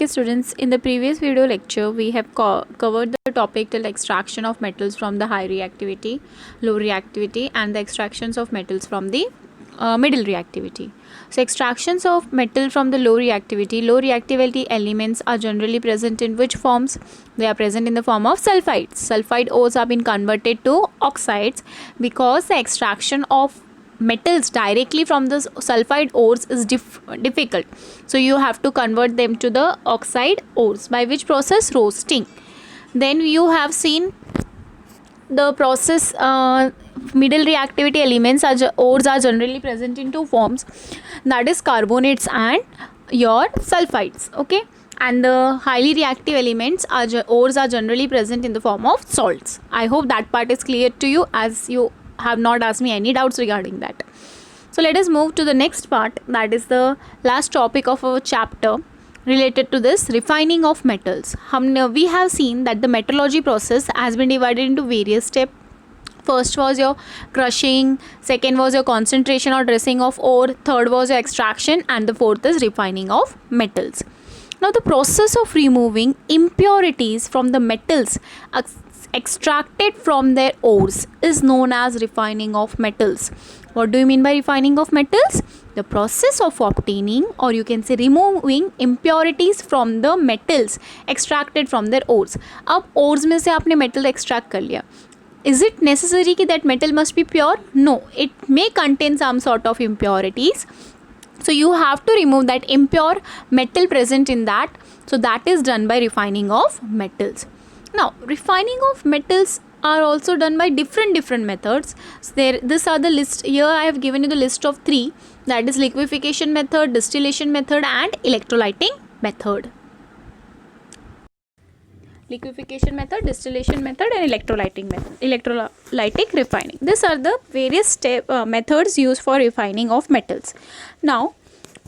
Okay students, in the previous video lecture we have covered the topic till extraction of metals from the high reactivity, low reactivity and the extractions of metals from the middle reactivity. So extractions of metal from the low reactivity elements are generally present in which forms? They are present in the form of sulfides. Sulfide ores have been converted to oxides because the extraction of metals directly from the sulfide ores is difficult, so you have to convert them to the oxide ores, by which process? Roasting. Then you have seen the process, middle reactivity elements ores are generally present in two forms, that is carbonates and your sulfides. Okay, and the highly reactive elements ores are generally present in the form of salts. I hope that part is clear to you, as you have not asked me any doubts regarding that. So let us move to the next part, that is the last topic of our chapter related to this, refining of metals. We have seen that the metallurgy process has been divided into various steps. First was your crushing, second was your concentration or dressing of ore, third was your extraction, and the fourth is refining of metals. Now the process of removing impurities from the metals extracted from their ores is known as refining of metals. What do you mean by refining of metals? The process of obtaining, or you can say removing, impurities from the metals extracted from their ores. अब ores में से आपने metal extract कर लिया. Is it necessary कि that metal must be pure? No, it may contain some sort of impurities. So you have to remove that impure metal present in that. So that is done by refining of metals. Now refining of metals are also done by different methods. So these are the list. Here I have given you the list of three, that is liquefaction method, distillation method and electrolyting method. Liquefaction method, distillation method and electrolyting method, electrolytic refining. These are the various methods used for refining of metals. Now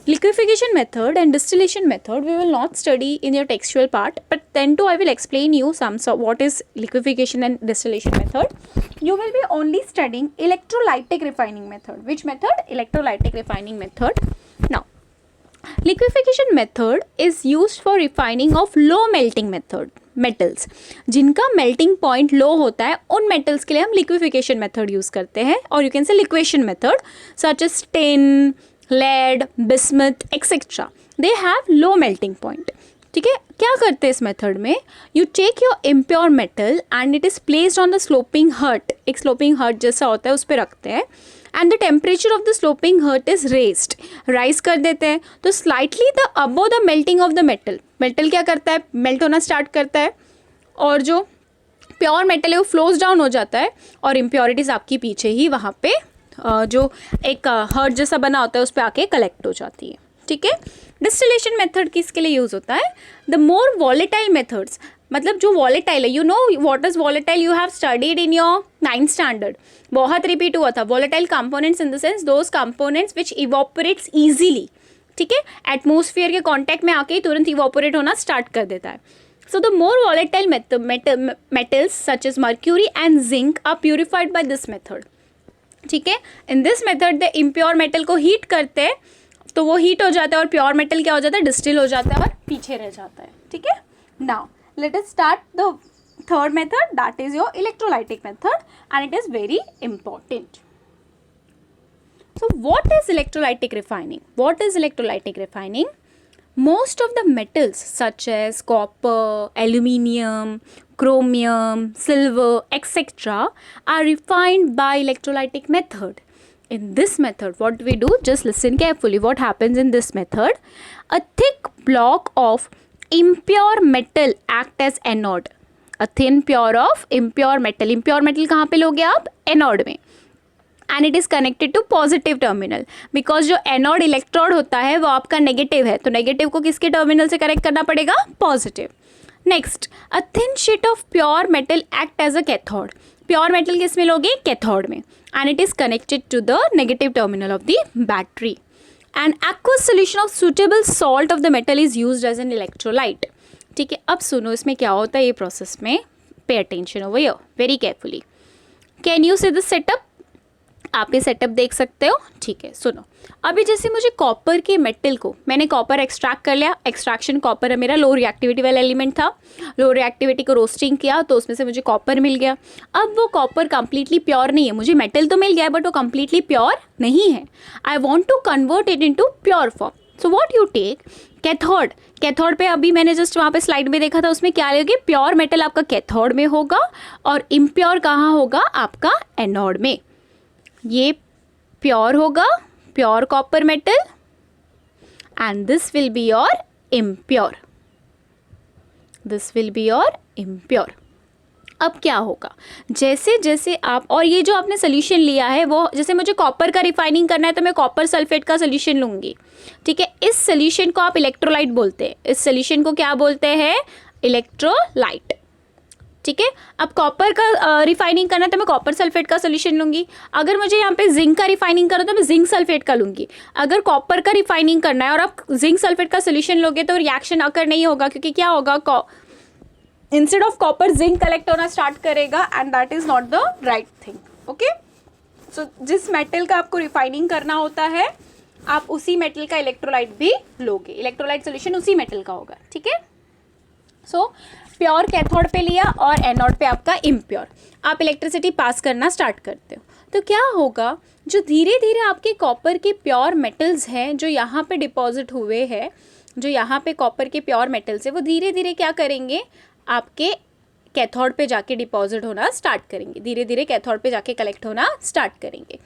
liquefaction method and distillation method we will not study in your textual part, but then too I will explain you what is liquefaction and distillation method. You will be only studying electrolytic refining method. Which method? Electrolytic refining method. Now liquefaction method is used for refining of low melting metals. जिनका melting point low होता है उन metals के लिए हम liquefaction method use करते हैं, और you can say liquefaction method such as tin, lead, bismuth, etc. They have low melting point. ठीक है, क्या करते हैं इस मेथड में? You take your impure metal and it is placed on the sloping hearth. एक sloping hearth जैसा होता है उस पर रखते हैं, and the temperature of the sloping hearth is raised. Rise कर देते हैं तो slightly the above the melting of the metal. Metal क्या करता है? Melt होना start करता है, और जो प्योर मेटल है वो फ्लोज डाउन हो जाता है, और इम्प्योरिटीज आपकी पीछे ही वहाँ पे जो एक हर्ट जैसा बना होता है उस पर आके कलेक्ट हो जाती है. ठीक है. डिस्टिलेशन मेथड किसके लिए यूज़ होता है? द मोर वॉलेटाइल मेथड्स, मतलब जो वॉलेटाइल है, you know what is volatile, you have studied in your 9th standard. बहुत रिपीट हुआ था. Volatile components in the sense those components which evaporates easily. ठीक है, एटमोसफियर के कॉन्टैक्ट में आके ही तुरंत इवोपरेट होना स्टार्ट कर देता है. So the more volatile metals such as mercury and zinc are purified by this method. ठीक है. In this method the impure metal को heat करते हैं तो वो heat हो जाता है, और pure metal क्या हो जाता है? Distill हो जाता है और पीछे रह जाता है. ठीक है. Now let us start the third method, that is your electrolytic method, and it is very important. So what is electrolytic refining? What is electrolytic refining? Most of the metals such as copper, aluminium, chromium, silver, etc. are refined by electrolytic method. In this method, what do we do? Just listen carefully. What happens in this method? A thick block of impure metal act as anode. A thin pure of impure metal. Impure metal कहाँ पे लोगे आप? Anode में. And it is connected to positive terminal, because जो anode electrode होता है वो आपका नेगेटिव है, तो नेगेटिव को किसके टर्मिनल से कनेक्ट करना पड़ेगा? Positive. Next, a thin sheet of pure metal act as a cathode. Pure metal किस में लोगे? कैथोड में, and it is connected to the negative terminal of the battery. And aqueous solution of suitable salt of the metal is used as an electrolyte. ठीक है, अब सुनो इसमें क्या होता है ये प्रोसेस में. Pay attention over here very carefully. Can you see the setup? आप ये सेटअप देख सकते हो। ठीक है, सुनो, अभी जैसे मुझे कॉपर के मेटल को, मैंने कॉपर एक्सट्रैक्ट कर लिया, एक्सट्रैक्शन कॉपर है मेरा, लो रिएक्टिविटी वाला एलिमेंट था, लो रिएक्टिविटी को रोस्टिंग किया तो उसमें से मुझे कॉपर मिल गया। अब वो कॉपर कंप्लीटली प्योर नहीं है, मुझे मेटल तो मिल गया बट वो कंप्लीटली प्योर नहीं है। I want to convert it into pure form, so what you take, cathode. Cathode पे अभी मैंने जस्ट वहाँ पे स्लाइड में देखा था, उसमें क्या लेंगे, प्योर मेटल आपका कैथोड में होगा और इम्प्योर कहाँ होगा, आपका एनोड में। ये प्योर होगा, pure copper metal, and this will be your impure, this will be your impure. अब क्या होगा, जैसे जैसे आप, और ये जो आपने सोल्यूशन लिया है वो, जैसे मुझे कॉपर का रिफाइनिंग करना है तो मैं कॉपर सल्फेट का सोल्यूशन लूँगी। ठीक है, इस सोल्यूशन को आप इलेक्ट्रोलाइट बोलते हैं, इस सोल्यूशन को क्या बोलते हैं, इलेक्ट्रोलाइट। ठीक है, अब कॉपर का रिफाइनिंग करना है तो मैं कॉपर सल्फेट का सोल्यूशन लूँगी। अगर मुझे यहाँ पे जिंक का रिफाइनिंग करना है तो मैं जिंक सल्फेट का लूँगी। अगर कॉपर का रिफाइनिंग करना है और आप जिंक सल्फेट का सोल्यूशन लोगे तो रिएक्शन अकर नहीं होगा, क्योंकि क्या होगा, instead of copper zinc collect होना स्टार्ट करेगा, and that is not the right thing. Okay, so जिस मेटल का आपको रिफाइनिंग करना होता है आप उसी मेटल का इलेक्ट्रोलाइट भी लोगे, इलेक्ट्रोलाइट सोल्यूशन उसी मेटल का होगा। ठीक है, सो प्योर कैथोड पे लिया और एनोड पे आपका इम्प्योर, आप इलेक्ट्रिसिटी पास करना स्टार्ट करते हो तो क्या होगा, जो धीरे धीरे आपके कॉपर के प्योर मेटल्स हैं जो यहाँ पे डिपॉजिट हुए हैं, जो यहाँ पे कॉपर के प्योर मेटल्स है, वो धीरे धीरे क्या करेंगे, आपके कैथोड पे जाके डिपॉजिट होना स्टार्ट करेंगे, धीरे धीरे कैथोड पे जाके कलेक्ट होना स्टार्ट करेंगे।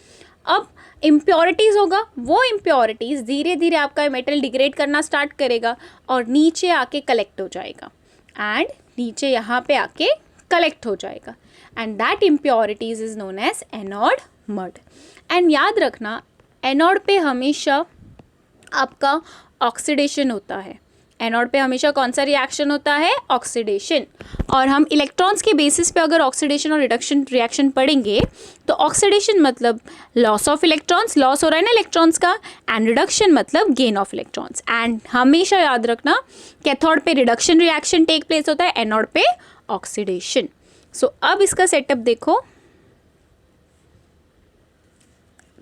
अब इम्प्योरिटीज़ होगा, वो इम्प्योरिटीज़ धीरे धीरे आपका मेटल डिग्रेड करना स्टार्ट करेगा और नीचे आके कलेक्ट हो जाएगा, एंड नीचे यहाँ पे आके कलेक्ट हो जाएगा, and that impurities is known as anode mud. And याद रखना, एनोड पे हमेशा आपका ऑक्सीडेशन होता है, एनोड पे हमेशा कौन सा रिएक्शन होता है, ऑक्सीडेशन। और हम इलेक्ट्रॉन्स के बेसिस पे अगर ऑक्सीडेशन और रिडक्शन रिएक्शन पढ़ेंगे तो ऑक्सीडेशन मतलब लॉस ऑफ इलेक्ट्रॉन्स, लॉस हो रहा है ना इलेक्ट्रॉन्स का, एंड रिडक्शन मतलब गेन ऑफ इलेक्ट्रॉन्स। एंड हमेशा याद रखना, कैथोड पे रिडक्शन रिएक्शन टेक प्लेस होता है, एनोड पे ऑक्सीडेशन। सो अब इसका सेटअप देखो,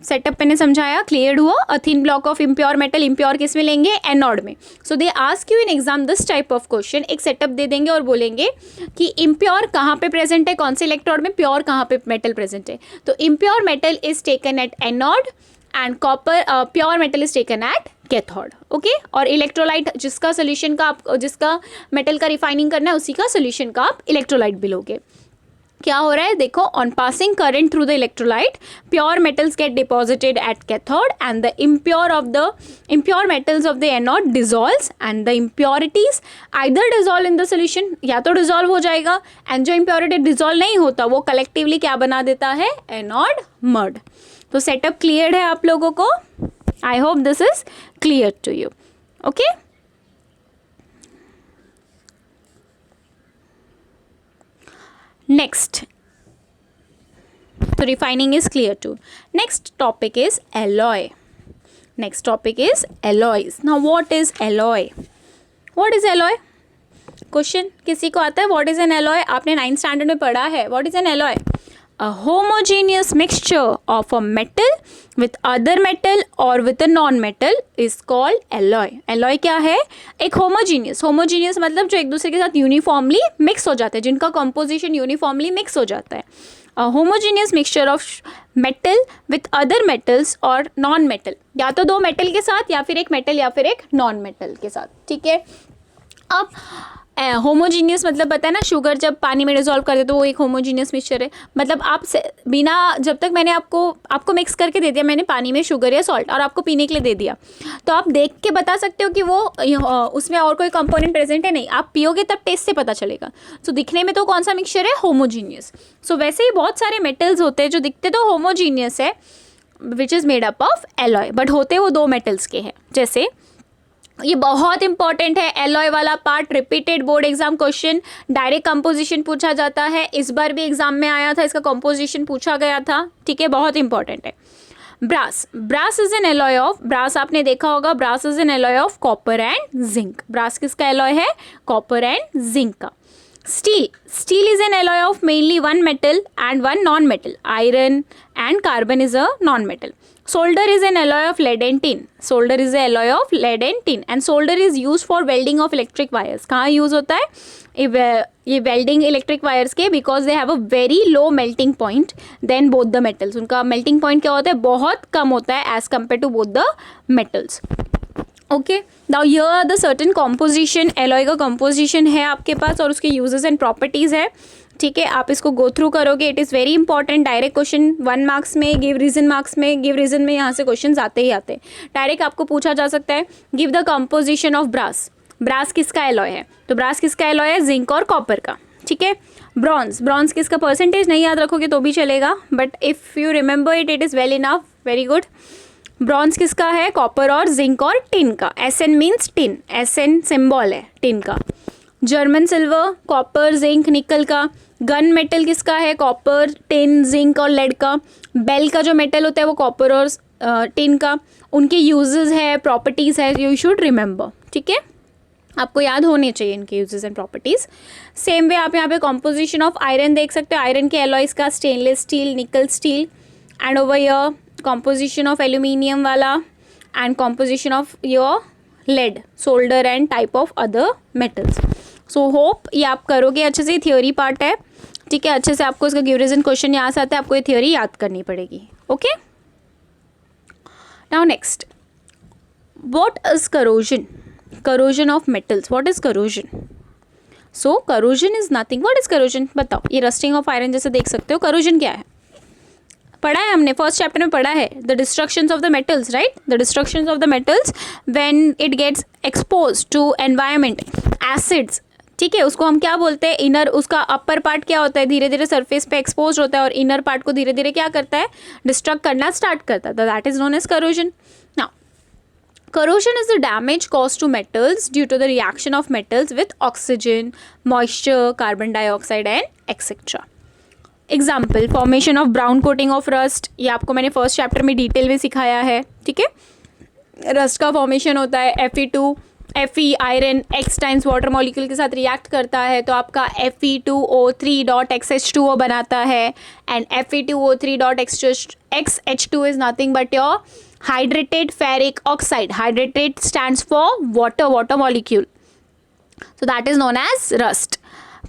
सेटअप मैंने समझाया, क्लियर हुआ। A thin block of impure metal, impure किस में लेंगे, एनोड में। So they ask you in exam this type of question, एक सेटअप दे देंगे और बोलेंगे कि इम्प्योर कहाँ पे प्रेजेंट है, कौन से इलेक्ट्रोड में, प्योर कहाँ पे मेटल प्रेजेंट है। तो impure metal is taken at anode and copper, pure metal is taken at cathode. Okay, और इलेक्ट्रोलाइट जिसका सोल्यूशन का आप, जिसका मेटल का रिफाइनिंग करना है उसी का सोल्यूशन का आप इलेक्ट्रोलाइट भी लोगे। क्या हो रहा है देखो, on passing current through the electrolyte pure metals get deposited at cathode and the impure metals of the anode dissolves and the impurities either dissolve in the solution, या तो डिजोल्व हो जाएगा, एंड जो इम्प्योरिटी डिजोल्व नहीं होता वो collectively क्या बना देता है, एनोड मड। तो सेटअप क्लियर है आप लोगों को, I hope this is clear to you. Okay, next, so refining is clear too. Next topic is alloy. Next topic is alloys. Now what is alloy? What is alloy? Question किसी को आता है, what is an alloy? आपने 9th standard में पढ़ा है, what is an alloy? A homogeneous mixture of a metal with other metal or with a non-metal is called alloy. Alloy क्या है, एक homogeneous मतलब जो एक दूसरे के साथ यूनिफॉर्मली मिक्स हो जाते हैं, जिनका कंपोजिशन यूनिफॉर्मली मिक्स हो जाता है। A homogeneous mixture of metal with other metals or non-metal, या तो दो मेटल के साथ या फिर एक मेटल या फिर एक नॉन मेटल के साथ। ठीक है, अब होमोजीनियस मतलब पता है ना, शुगर जब पानी में डिजोल्व कर दे तो वो एक होमोजीनियस मिक्सचर है। मतलब आप बिना, जब तक मैंने आपको मिक्स करके दे दिया मैंने पानी में शुगर या सॉल्ट और आपको पीने के लिए दे दिया, तो आप देख के बता सकते हो कि वो उसमें और कोई कंपोनेंट प्रेजेंट है, नहीं, आप पियोगे तब टेस्ट से पता चलेगा। सो दिखने में तो कौन सा मिक्सचर है, होमोजीनियस। सो वैसे ही बहुत सारे मेटल्स होते हैं जो दिखते तो होमोजीनियस है, which is made up of alloy, but होते वो दो मेटल्स के हैं। जैसे ये बहुत इंपॉर्टेंट है एलॉय वाला part, repeated board exam question, direct composition पूछा जाता है, इस बार भी एग्जाम में आया था, इसका कंपोजिशन पूछा गया था। ठीक है, बहुत इंपॉर्टेंट है। Brass is an alloy of, brass आपने देखा होगा, brass is an alloy of copper and zinc. Brass किसका एलॉय है, कॉपर एंड जिंक का। Steel is an alloy of mainly one metal and one non-metal. Iron and carbon is a non-metal. Solder is an alloy of lead and tin. Solder is an alloy of lead and tin. And solder is used for welding of electric wires. कहाँ use होता है ये welding electric wires के, because they have a very low melting point than both the metals. उनका melting point क्या होता है, बहुत कम होता है as compared to both the metals. Okay, now here are the certain composition. Alloy का composition है आपके पास और उसके यूजेस एंड प्रॉपर्टीज़ है. ठीक है, आप इसको गो थ्रू करोगे. It is very important. Direct question 1 marks में, गिव रीजन मार्क्स में, गिव रीजन में यहाँ से क्वेश्चन आते ही आते हैं. डायरेक्ट आपको पूछा जा सकता है, give the composition of brass. Brass किसका एलॉय है? तो ब्रास किसका एलॉय है? जिंक और कॉपर का. ठीक है. ब्रॉन्ज किसका? परसेंटेज नहीं याद रखोगे तो भी चलेगा, but if you remember it, it is well enough. Very good. Bronze किसका है? कॉपर और जिंक और टिन का. SN means tin. SN symbol है टिन का. German silver, copper, zinc, nickel का. गन मेटल किसका है? कॉपर, टिन, जिंक और लेड का. बेल का जो मेटल होता है वो कॉपर और टिन का. उनके यूजेस है, प्रॉपर्टीज़ है, यू शुड रिमेंबर. ठीक है, आपको याद होने चाहिए इनके uses and properties. Same way आप यहाँ पे कॉम्पोजिशन ऑफ आयरन देख सकते हो. आयरन के एलॉयज का स्टेनलेस स्टील, निकल steel, and over your composition of aluminium वाला, and composition of your lead, solder and type of other metals. So hope ये आप करोगे अच्छे से. थियोरी पार्ट है. ठीक है, अच्छे से आपको इसका गिव रीजन क्वेश्चन यहाँ से आता है, आपको ये थियोरी याद करनी पड़ेगी. Okay, now next, what is corrosion? Corrosion of metals. What is corrosion? So corrosion is nothing. What is corrosion? बताओ. ये रस्टिंग ऑफ आयरन जैसे देख सकते हो. करोजन क्या है? पढ़ा है हमने, फर्स्ट चैप्टर में पढ़ा है. The destructions of the metals, right? The destructions of the metals when it gets expose to environment, acids. ठीक है, उसको हम क्या बोलते हैं? इनर. उसका अपर पार्ट क्या होता है? धीरे धीरे सरफेस पे एक्सपोज होता है, और इनर पार्ट को धीरे धीरे क्या करता है? डिस्ट्रक्ट करना स्टार्ट करता है. That is known as corrosion. Now corrosion is the damage caused to metals due to the reaction of metals with oxygen, moisture, carbon dioxide and etc. Example, formation of brown coating of rust. ये आपको मैंने first chapter में detail में सिखाया है. ठीक है, rust का फॉर्मेशन होता है Fe2, Fe iron X times water molecule के साथ रिएक्ट करता है तो आपका Fe2O3.XH2O बनाता है. And Fe2O3.XH2 is nothing but your hydrated ferric oxide. Hydrated stands for water molecule. So that is known as rust.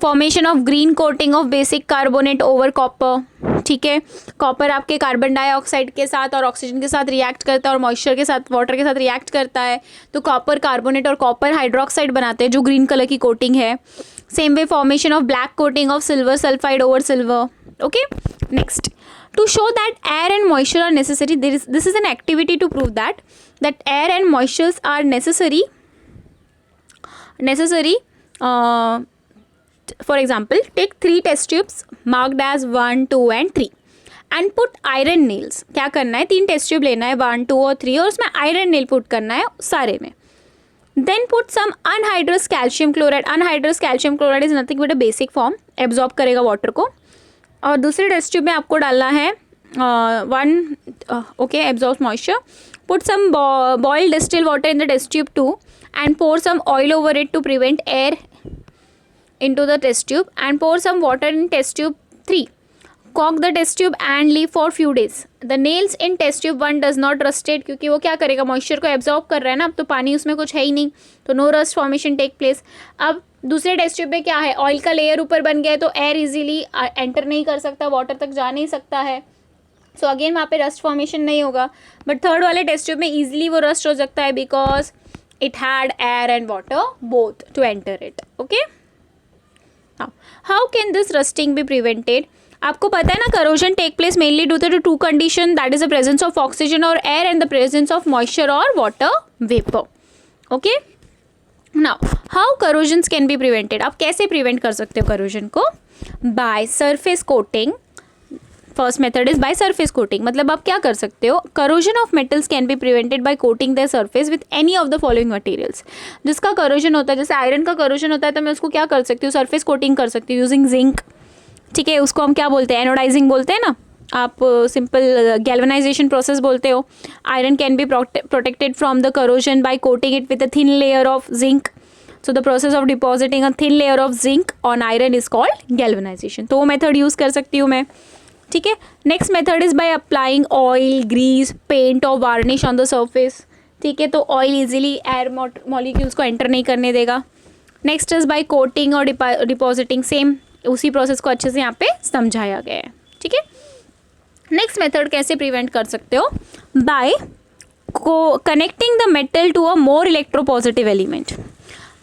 Formation of green coating of basic carbonate over copper. ठीक है, copper आपके carbon dioxide के साथ और oxygen के साथ react करता है और मॉइस्चर के साथ, वाटर के साथ रिएक्ट करता है तो कॉपर कार्बोनेट और कॉपर हाइड्रोक्साइड बनाते हैं जो ग्रीन कलर की कोटिंग है. Same way formation of black coating of silver sulphide over silver. Okay, next, to show that air and moisture are necessary, this is an activity to prove that air and moistures are necessary. For example, take 3 test tubes marked as 1, 2 and 3 and put iron nails. क्या करना है? 3 test tube लेना है, 1, 2 और 3, और उसमें iron nail put करना है सारे में. Then put some anhydrous calcium chloride. Anhydrous calcium chloride is nothing but a basic form, absorb करेगा वाटर को. और दूसरे टेस्ट ट्यूब में आपको डालना है absorbs moisture. Put some boiled distilled water in the test tube 2 and pour some oil over it to prevent air into the test tube and pour some water in test tube 3. Cork the test tube and leave for few days. The nails in test tube 1 does not rusted क्योंकि वो क्या करेगा? Moisture को absorb कर रहा है ना. अब तो पानी उसमें कुछ है ही नहीं तो no rust formation take place. अब दूसरे टेस्ट ट्यूब में क्या है? ऑयल का लेयर ऊपर बन गया है तो एयर इजीली एंटर नहीं कर सकता, वाटर तक जा नहीं सकता है. सो अगेन वहाँ पे रस्ट फॉर्मेशन नहीं होगा. बट थर्ड वाले टेस्ट ट्यूब में ईजिली वो रस्ट हो सकता है because it had air and water both to enter it. Okay, how can this rusting be prevented? आपको पता है ना, corrosion take place mainly due to 2 condition, that is the presence of oxygen और air and the presence of moisture और water vapour. Okay, now how corrosions can be prevented? आप कैसे prevent कर सकते हो करोजन को? By surface coating. First method is by surface coating. मतलब आप क्या कर सकते हो? Corrosion of metals can be prevented by coating the surface with any of the following materials. जिसका करोजन होता है, जैसे आयरन का करोजन होता है तो मैं उसको क्या कर सकती हूँ? सरफेस कोटिंग कर सकती हूँ यूजिंग जिंक. ठीक है, उसको हम क्या बोलते हैं? एनोडाइजिंग बोलते हैं ना. आप सिंपल गैल्वेनाइजेशन प्रोसेस बोलते हो. Iron can be protected from the corrosion by coating it with a thin layer of zinc. So the process of depositing a thin layer of zinc on iron is called galvanisation. तो वो method use कर सकती हूँ मैं. ठीक है. Next method is by applying oil, grease, paint और varnish on the surface. ठीक है. तो ऑयल इजीली एयर मॉलिक्यूल्स को एंटर नहीं करने देगा. नेक्स्ट इज बाय कोटिंग और डिपॉजिटिंग. सेम उसी प्रोसेस को अच्छे से यहाँ पे समझाया गया है. ठीक है. नेक्स्ट मेथड कैसे प्रिवेंट कर सकते हो? By connecting the metal to a more electropositive element.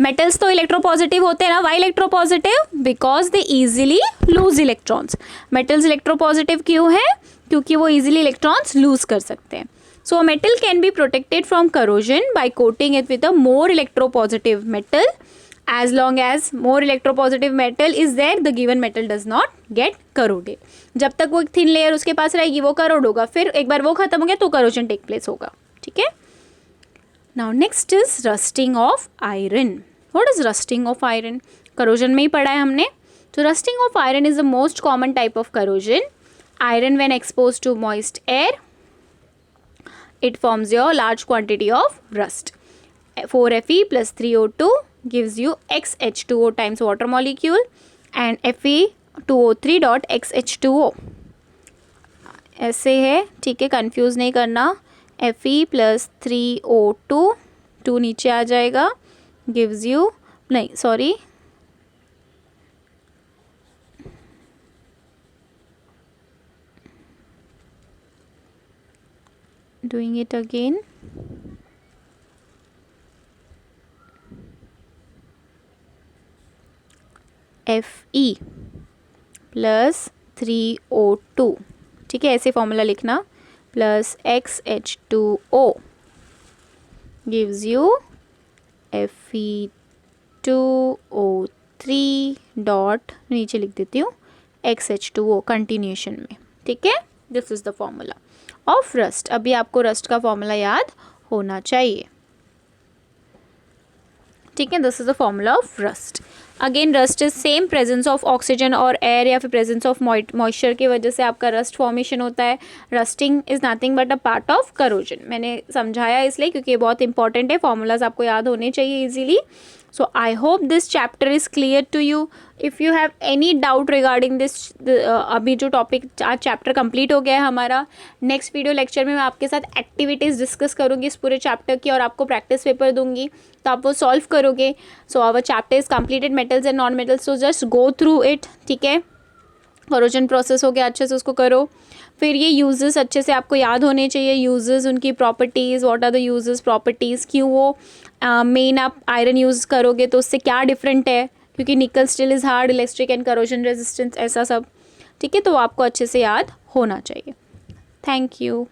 Metals तो इलेक्ट्रोपॉजिटिव होते हैं ना. Why electropositive? Because they easily lose electrons. Metals electropositive क्यों है? क्योंकि वो इजीली इलेक्ट्रॉन्स लूज कर सकते हैं. So metal can be protected from corrosion by coating it with a more electropositive metal. As long as more electropositive metal is there, the given metal does not get corroded. जब तक वो thin layer उसके पास रहेगी वो करोड होगा. फिर एक बार वो खत्म हो गया तो करोजन टेक प्लेस होगा. ठीक है. Now next is rusting of iron. What is rusting of iron? Corrosion में ही पढ़ा है हमने. तो rusting of iron is the most common type of corrosion. Iron when expose to moist air it forms your large quantity of rust. 4Fe plus 3O2 gives you XH2O times water molecule and Fe2O3 dot XH2O. ऐसे है. ठीक है. Confuse नहीं करना. Fe plus 3O2 2 नीचे आ जाएगा. gives you नहीं sorry doing it again. Fe plus 3O2. ठीक है. ऐसे फॉर्मूला लिखना. Plus XH2O gives you Fe2O3 dot नीचे लिख देती हूँ XH2O कंटिन्यूशन में. ठीक है. This is the formula of rust. अभी आपको रस्ट का फॉर्मूला याद होना चाहिए. ठीक है. This is the formula of rust. Again rust is same presence of oxygen और एयर या फिर प्रेजेंस ऑफ मॉइस्चर की वजह से आपका रस्ट फॉर्मेशन होता है. Rusting is nothing but a part of corrosion. मैंने समझाया इसलिए क्योंकि ये बहुत इंपॉर्टेंट है. फॉर्मूलाज आपको याद होने चाहिए easily. So I hope this chapter is clear to you. If you have any doubt regarding this, अभी जो टॉपिक आज चैप्टर कंप्लीट हो गया है हमारा. नेक्स्ट वीडियो लेक्चर में मैं आपके साथ एक्टिविटीज़ डिस्कस करूँगी इस पूरे चैप्टर की और आपको प्रैक्टिस पेपर दूंगी तो आप वो सॉल्व करोगे. So our chapter is completed metals and non metals. So just go through it. ठीक है. करोजन प्रोसेस हो गया. अच्छे से उसको करो. फिर ये यूजेस अच्छे से आपको याद होने चाहिए. यूजेस, उनकी properties, what are the uses, properties, क्यों वो मेन आप आयरन यूज़ करोगे तो उससे क्या डिफरेंट है, क्योंकि निकल steel is hard, electric and corrosion resistance, ऐसा सब. ठीक है. तो आपको अच्छे से याद होना चाहिए. Thank you.